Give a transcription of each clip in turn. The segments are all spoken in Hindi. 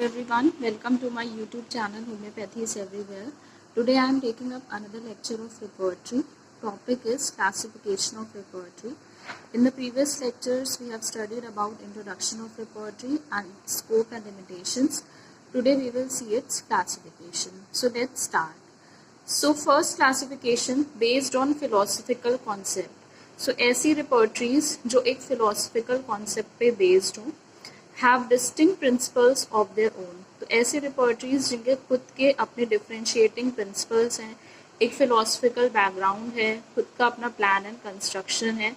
everyone, welcome to my YouTube channel Homeopathy is Everywhere. Today I am taking up another lecture of repertory. Topic is classification of repertory. In the previous lectures we have studied about introduction of repertory and scope and limitations. Today we will see its classification. So let's start. So first classification based on philosophical concept. So ऐसी repertories जो एक philosophical concept पे based हो, have distinct principles of their own. तो ऐसी repertories जिनके खुद के अपने differentiating principles हैं, एक philosophical background है, खुद का अपना plan and construction है,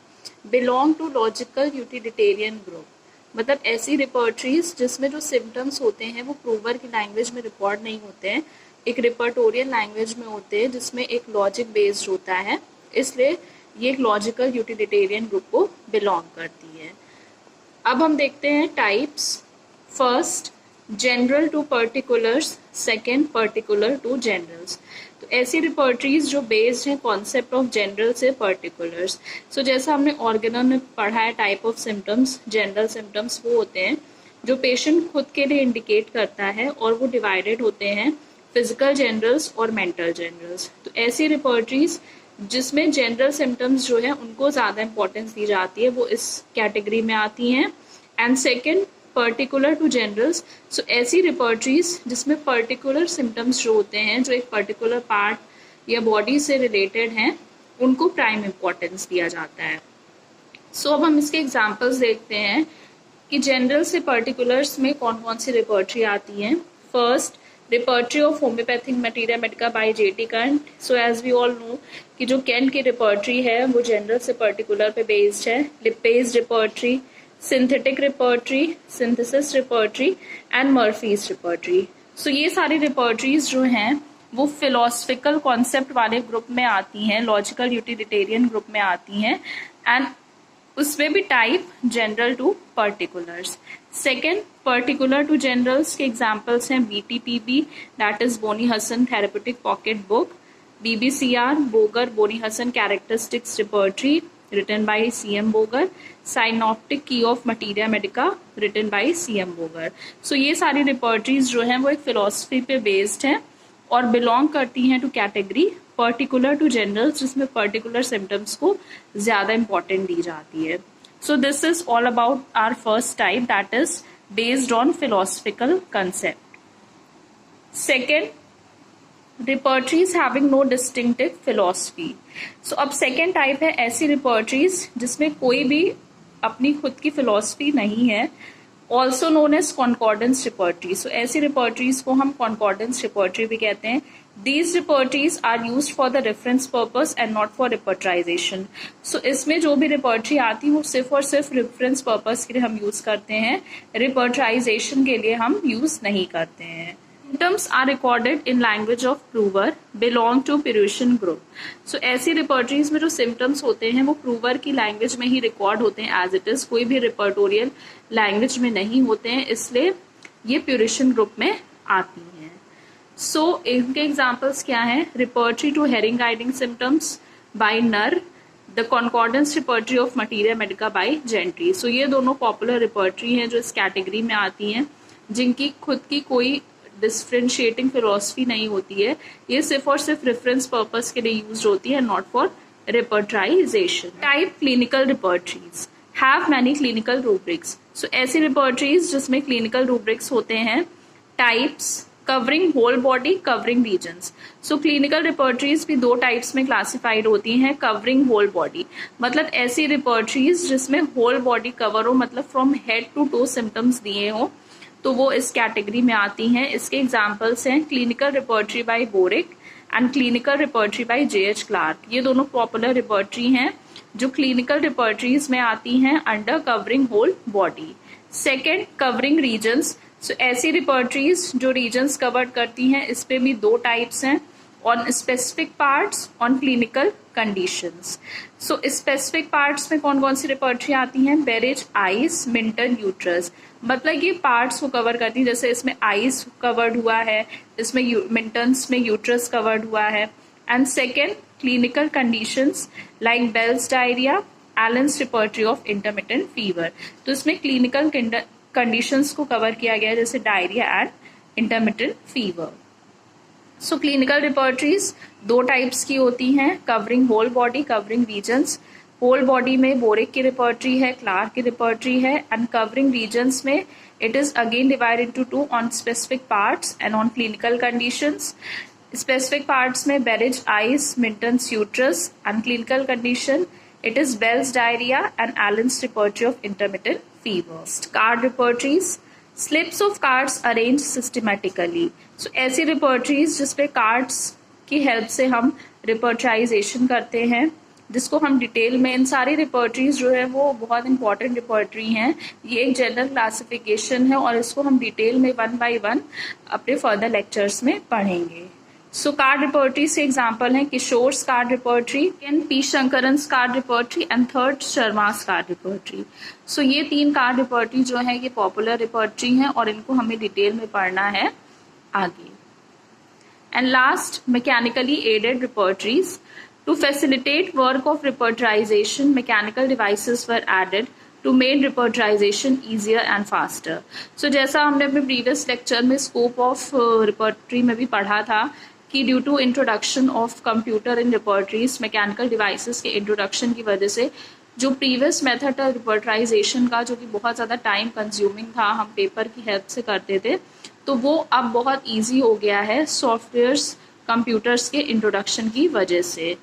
belong to logical utilitarian group. मतलब ऐसी repertories जिसमें जो symptoms होते हैं वो prover की language में record नहीं होते हैं, एक repertorial language में होते हैं जिसमें एक logic based होता है, इसलिए ये एक logical utilitarian group को belong करती है. अब हम देखते हैं types. First general to particulars, second particular to generals. तो ऐसी रिपर्टरीज जो बेस्ड हैं कॉन्सेप्ट ऑफ जनरल से पर्टिकुलर्स. सो जैसा हमने ऑर्गेनल में पढ़ा है type of symptoms, general symptoms वो होते हैं जो पेशेंट खुद के लिए इंडिकेट करता है और वो डिवाइडेड होते हैं फिजिकल जनरल्स और मेंटल जनरल्स. तो ऐसी रिपर्टरीज जिसमें जनरल सिम्टम्स जो है उनको ज़्यादा इंपॉर्टेंस दी जाती है वो इस कैटेगरी में आती हैं. And second particular to generals. So ऐसी रिपर्टरीज जिसमें पर्टिकुलर सिम्टम्स जो होते हैं जो एक पर्टिकुलर पार्ट या बॉडी से रिलेटेड हैं उनको प्राइम इम्पोर्टेंस दिया जाता है. सो अब हम इसके एग्जाम्पल्स देखते हैं कि जनरल से पर्टिकुलर्स में कौन कौन सी रिपर्टरी आती हैं. First repertory of homeopathic materia medica by J.T. Kent. So as we all know कि जो केंट की रिपर्टरी है वो जनरल से पर्टिकुलर पे बेस्ड है. Lippe's repertory, synthetic repertory, synthesis repertory and Murphy's repertory. So ये सारी रिपर्टरीज जो हैं वो फिलोसफिकल कॉन्सेप्ट वाले ग्रुप में आती हैं, लॉजिकल यूटिलिटेरियन ग्रुप में आती हैं एंड उसमें भी type general to particulars. Second particular to generals के एग्जाम्पल्स हैं BTPB that is Boenninghausen therapeutic pocket book, BBCR Boger Boenninghausen characteristics repertory written by C.M. Boger, synoptic key of materia medica written by C.M. Boger. So ये सारी रिपर्टरीज जो हैं वो एक फिलोसफी पे बेस्ड हैं और बिलोंग करती हैं to category particular to general जिसमें पर्टिकुलर सिम्टम्स को ज़्यादा इंपॉर्टेंट दी जाती है. So this is all about our first type that is based on philosophical concept. Second repertories having no distinctive philosophy. So अब सेकेंड टाइप है ऐसी रिपर्टरीज जिसमें कोई भी अपनी खुद की फिलोसफी नहीं है, also known as concordance repertory. So ऐसी रिपर्टरीज को हम कॉन्कॉर्डेंस रिपर्टरी भी कहते हैं. These repertories are used for the reference purpose and not for repertorization. So इसमें जो भी repertory आती है वो सिर्फ और सिर्फ reference purpose के लिए हम यूज करते हैं, repertorization के लिए हम यूज नहीं करते हैं. Symptoms are recorded in language of prover, belong to Prussian group. So ऐसी repertories में जो symptoms होते हैं वो prover की language में ही record होते हैं as it is, कोई भी repertorial language में नहीं होते हैं, इसलिए ये Prussian group में आती हैं. सो इनके एग्जाम्पल्स क्या हैं? Repertory to Hering guiding symptoms by Knerr, the concordance repertory of materia medica by Gentry. So ये दोनों पॉपुलर रिपर्टरी हैं जो इस कैटेगरी में आती हैं जिनकी खुद की कोई डिफरेंशिएटिंग फिलोसफी नहीं होती है, ये सिर्फ और सिर्फ रेफरेंस पर्पस के लिए यूज होती है, not for repertorization. Type clinical repertories have many clinical rubrics. So ऐसी रिपर्टरीज जिसमें क्लिनिकल रूब्रिक्स होते हैं. Types covering whole body, covering regions. So clinical repertories भी दो टाइप्स में क्लासिफाइड होती हैं. कवरिंग होल बॉडी मतलब ऐसी रिपर्टरीज जिसमें होल बॉडी कवर हो, मतलब from head to toe symptoms दिए हो, तो वो इस कैटेगरी में आती हैं. इसके एग्जाम्पल्स हैं clinical repertory by Boericke and clinical repertory by J.H. Clarke. ये दोनों पॉपुलर रिपर्टरी हैं जो क्लिनिकल रिपर्टरीज में आती हैं under covering whole body. Second covering regions. So ऐसी रिपर्टरीज जो रीजन्स कवर करती हैं इस पे भी दो टाइप्स हैं, on specific parts, on clinical conditions. So specific parts में कौन कौन सी रिपर्टरी आती हैं? Berridge's eyes, Minton, uterus. मतलब ये पार्ट्स को कवर करती हैं, जैसे इसमें आइस कवर्ड हुआ है, इसमें मिंटन्स में यूट्रस कवर्ड हुआ है. And second clinical conditions like Bell's diarrhoea, Allen's repertory of intermittent fever. तो इसमें क्लिनिकल कंडीशंस को कवर किया गया है, जैसे diarrhoea and intermittent fever. So clinical repertories दो टाइप्स की होती हैं, covering whole body, covering regions. Whole body में बोरिक की रिपर्टरी है, क्लार्क की रिपर्टरी है, एंड कवरिंग रीजन्स में it is again divided into two on specific parts and on clinical conditions. Specific parts में Berridge eyes, Minton's uterus, and clinical condition it is Bell's diarrhea and Allen's repertory of intermittent fever. Card repertories, slips of cards arranged systematically. So ऐसी repertories जिसपे cards की help से हम repertorization करते हैं, जिसको हम डिटेल में, इन सारी रिपर्टरीज जो है वो बहुत इंपॉर्टेंट रिपर्टरी हैं। ये एक जनरल क्लासिफिकेशन है और इसको हम डिटेल में 1 by 1 अपने फर्दर लेक्चर्स में पढ़ेंगे। सो कार्ड रिपर्टरीज के एग्जांपल हैं Kishore's card repertory, P Sankaran's card repertory and third Sharma's card repertory. So ये 3 कार्ड रिपर्टरी जो है ये पॉपुलर रिपर्टरी हैं और इनको हमें डिटेल में पढ़ना है आगे। And last, mechanically aided repertories. To facilitate work of repertorization, mechanical devices were added to make repertorization easier and faster. So जैसा हमने अपने previous lecture में scope of repertory में भी पढ़ा था कि due to introduction of computer in repertories, mechanical devices के introduction की वजह से जो previous method था repertorization का, जो कि बहुत ज़्यादा time consuming था, हम पेपर की हेल्प से करते थे, तो वो अब बहुत ईजी हो गया है सॉफ्टवेयर्स कंप्यूटर्स के इंट्रोडक्शन की वजह से।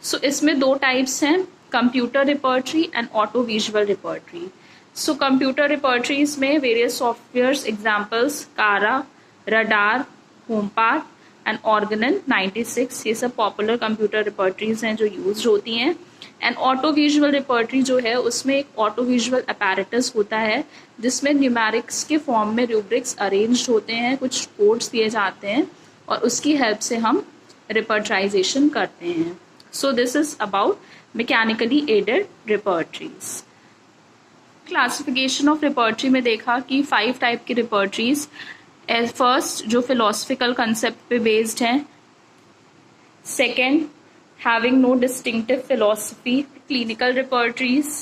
सो इसमें 2 टाइप्स हैं, computer repertory and audio visual repertory. So computer repertories में various softwares examples CARA, RADAR, Hompath and Organon 96, ये सब पॉपुलर कंप्यूटर रिपर्टरीज हैं जो यूज होती हैं। एंड ऑटो विजुअल रिपर्टरी जो है उसमें एक ऑटो विजुअल अपैरेटस होता है जिसमें न्यूमेरिक्स के फॉर्म में रूब्रिक्स अरेंज होते हैं, कुछ कोड्स दिए जाते हैं और उसकी हेल्प से हम रिपर्टराइजेशन करते हैं। So this is about mechanically aided repertories. Classification of repertory में देखा कि 5 टाइप की repertories। फर्स्ट जो philosophical concept पे based हैं, second having no distinctive philosophy, clinical repertories,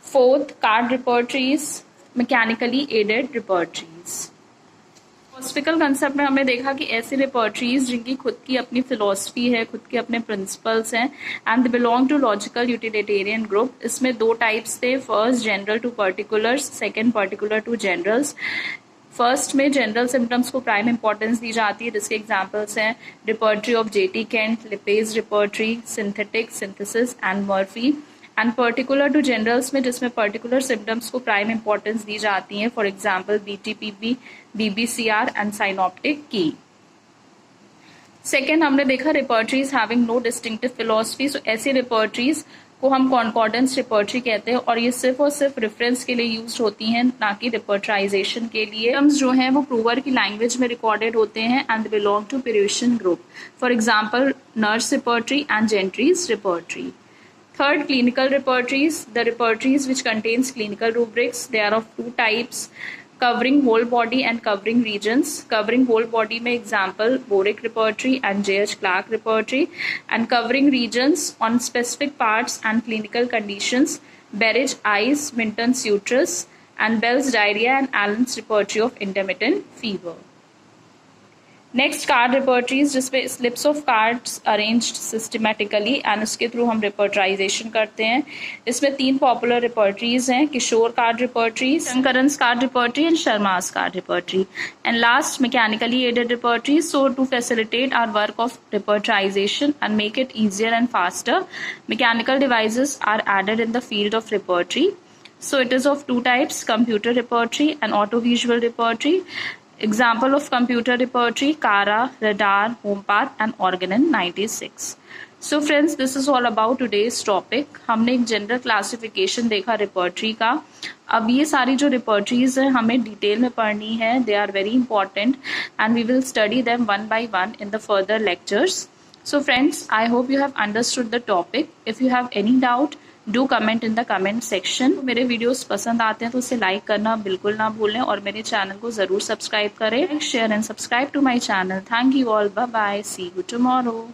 fourth card repertories, mechanically aided repertories। Philosophical concept में हमने देखा कि ऐसी रिपर्टरीज जिनकी खुद की अपनी फिलोसफी है, खुद के अपने प्रिंसिपल्स हैं and they belong to logical utilitarian group. इसमें 2 टाइप्स थे, first general to particulars, second particular to generals. First में जनरल सिम्टम्स को प्राइम इंपॉर्टेंस दी जाती है, जिसके एग्जांपल्स हैं repertory of J T Kent, Lippe's repertory, synthetic, synthesis and Murphy. And particular to generals में जिसमें पर्टिकुलर सिम्टम्स को प्राइम इंपॉर्टेंस दी जाती है, for example BTPP, BBCR and synoptic key. Second हमने देखा रिपर्टरीज हैविंग नो डिस्टिंक्टिव फिलोसफी। सो ऐसी रिपर्टरीज को हम कॉन्कॉर्डेंस रिपर्टरी कहते हैं और ये सिर्फ और सिर्फ रेफरेंस के लिए यूज होती हैं, ना कि रिपर्टराइजेशन के लिए। टर्म्स जो हैं वो प्रूवर की लैंग्वेज में रिकॉर्डेड होते हैं and belong to puritan group, for example Knerr's repertory and Gentry's repertory. Third, clinical repertories. The repertories which contains clinical rubrics. They are of 2 types, covering whole body and covering regions. Covering whole body में example Boric repertory and J.H. Clark repertory, and covering regions on specific parts and clinical conditions, Berridge eyes, Minton's uterus, and Bell's diarrhea and Allen's repertory of intermittent fever. Next card repertories जिसपे slips of cards arranged systematically and उसके थ्रू हम रिपर्टराइजेशन करते हैं। इसमें 3 पॉपुलर रिपर्टरीज हैं, Kishore card repertory, Sankaran's card repertory and Sharma's card repertory. And last mechanically aided repertories. So to facilitate our work of repertorization and make it easier and faster, mechanical devices are added in the field of repertory. So it is of 2 types, computer repertory and auto-visual repertory. Example of computer repertory, Kara, Radar, Homepath and Organon 96. So friends, this is all about today's topic. हमने एक जनरल क्लासिफिकेशन देखा रिपर्टरी का। अब ये सारी जो रिपर्टरीज हैं हमें डिटेल में पढ़नी है, they are very important and we will study them 1 by 1 in the further lectures. So friends, I hope you have understood the topic. If you have any doubt, do comment in the comment section. मेरे वीडियोस पसंद आते हैं तो उसे लाइक करना बिल्कुल ना भूलें और मेरे चैनल को जरूर सब्सक्राइब करें। Share and subscribe to my channel. Thank you all, bye bye, see you tomorrow.